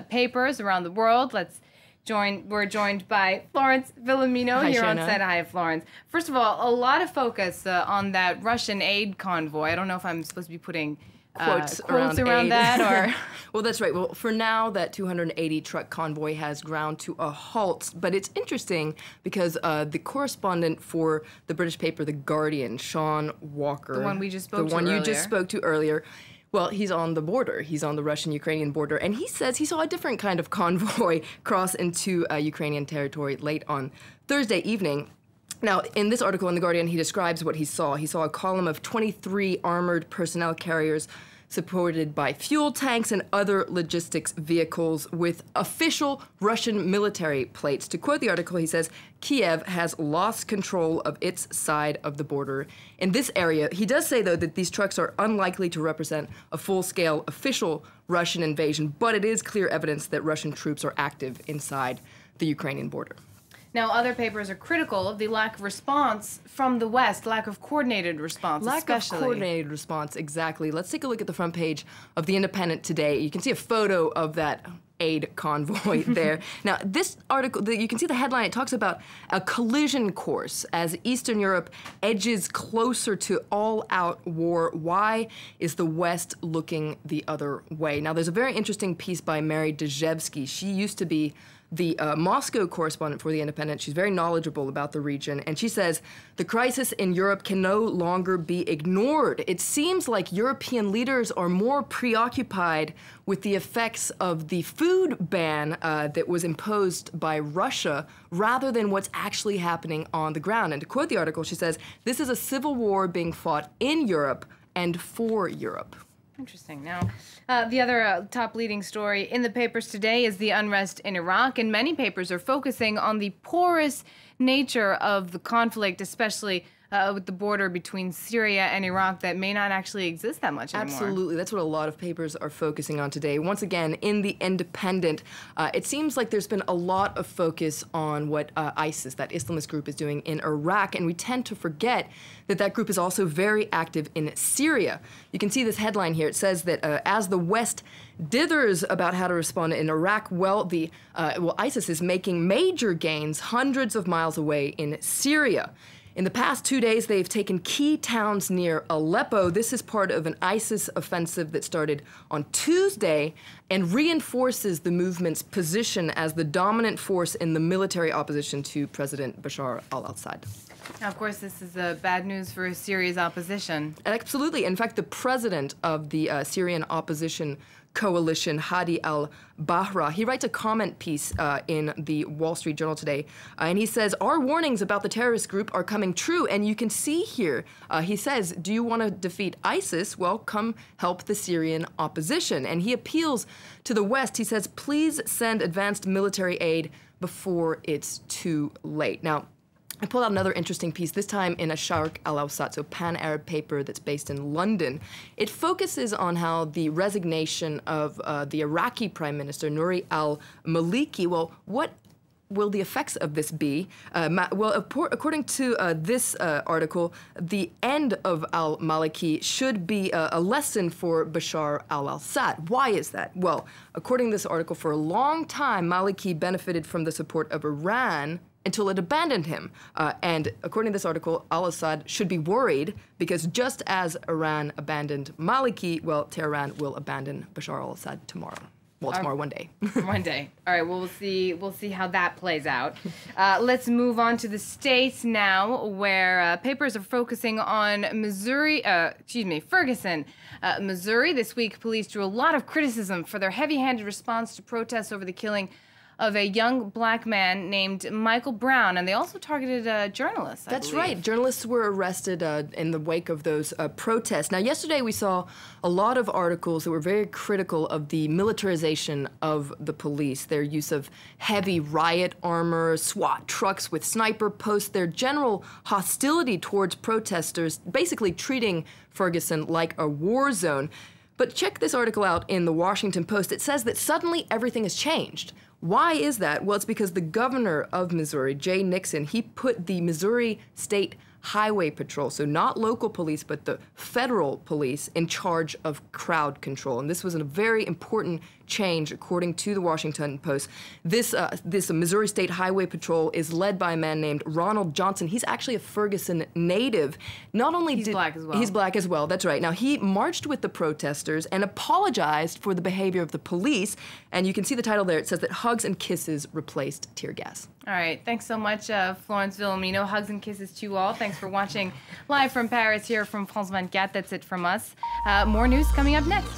papers around the world. We're joined by Florence Villamino here on set. Hi, Florence. First of all, a lot of focus on that Russian aid convoy. I don't know if I'm supposed to be putting quotes around that, or well, that's right. Well, for now, that 280 truck convoy has ground to a halt. But it's interesting because the correspondent for the British paper The Guardian, Sean Walker, the one we just spoke to the one earlier. you just spoke to earlier. Well, he's on the border. He's on the Russian-Ukrainian border, and he says he saw a different kind of convoy cross into Ukrainian territory late on Thursday evening. Now, in this article in The Guardian, he describes what he saw. He saw a column of 23 armored personnel carriers supported by fuel tanks and other logistics vehicles with official Russian military plates. To quote the article, he says, Kiev has lost control of its side of the border. In this area, he does say, though, that these trucks are unlikely to represent a full-scale official Russian invasion, but it is clear evidence that Russian troops are active inside the Ukrainian border. Now, other papers are critical of the lack of response from the West, lack of coordinated response, especially. Lack of coordinated response, exactly. Let's take a look at the front page of The Independent today. You can see a photo of that aid convoy there. Now, this article, you can see the headline, it talks about a collision course as Eastern Europe edges closer to all-out war. Why is the West looking the other way? Now, there's a very interesting piece by Mary Dejevsky. She used to be the Moscow correspondent for The Independent. She's very knowledgeable about the region, and she says, the crisis in Europe can no longer be ignored. It seems like European leaders are more preoccupied with the effects of the food ban that was imposed by Russia rather than what's actually happening on the ground. And to quote the article, she says, this is a civil war being fought in Europe and for Europe. Interesting. Now, the other top leading story in the papers today is the unrest in Iraq, and many papers are focusing on the porous nature of the conflict, especially with the border between Syria and Iraq that may not actually exist that much anymore. Absolutely. That's what a lot of papers are focusing on today. Once again, in The Independent, it seems like there's been a lot of focus on what ISIS, that Islamist group, is doing in Iraq, and we tend to forget that that group is also very active in Syria. You can see this headline here. It says that as the West dithers about how to respond in Iraq, well, ISIS is making major gains hundreds of miles away in Syria. In the past 2 days, they've taken key towns near Aleppo. This is part of an ISIS offensive that started on Tuesday and reinforces the movement's position as the dominant force in the military opposition to President Bashar al-Assad. Now, of course, this is bad news for Syria's opposition. Absolutely. In fact, the president of the Syrian opposition coalition, Hadi al-Bahra, he writes a comment piece in the Wall Street Journal today, and he says, our warnings about the terrorist group are coming true, and you can see here, he says, do you want to defeat ISIS? Well, come help the Syrian opposition. And he appeals to the West. He says, please send advanced military aid before it's too late. Now, I pulled out another interesting piece, this time in a Sharq al-Awsat, so pan-Arab paper that's based in London. It focuses on how the resignation of the Iraqi Prime Minister, Nouri al-Maliki, well, what will the effects of this be? Well, according to this article, the end of al-Maliki should be a lesson for Bashar al-Assad. Why is that? Well, according to this article, for a long time, Maliki benefited from the support of Iran until it abandoned him. And according to this article, al-Assad should be worried because just as Iran abandoned Maliki, well, Tehran will abandon Bashar al-Assad tomorrow. Well, tomorrow, one day. One day. All right, well, we'll see how that plays out. Let's move on to the States now, where papers are focusing on Ferguson, Missouri. This week, police drew a lot of criticism for their heavy-handed response to protests over the killing of a young black man named Michael Brown, and they also targeted journalists, I believe. Right. Journalists were arrested in the wake of those protests. Now, yesterday we saw a lot of articles that were very critical of the militarization of the police, their use of heavy riot armor, SWAT trucks with sniper posts, their general hostility towards protesters, basically treating Ferguson like a war zone. But check this article out in the Washington Post. It says that suddenly everything has changed. Why is that? Well, it's because the governor of Missouri, Jay Nixon, he put the Missouri State highway patrol. So not local police, but the federal police in charge of crowd control. And this was a very important change, according to the Washington Post. This Missouri State Highway Patrol is led by a man named Ronald Johnson. He's actually a Ferguson native. Not only he's black as well. He's black as well, that's right. Now, he marched with the protesters and apologized for the behavior of the police. And you can see the title there. It says that hugs and kisses replaced tear gas. All right. Thanks so much, Florence Villamino. Hugs and kisses to you all. Thanks for watching live from Paris here from France 24. That's it from us. More news coming up next.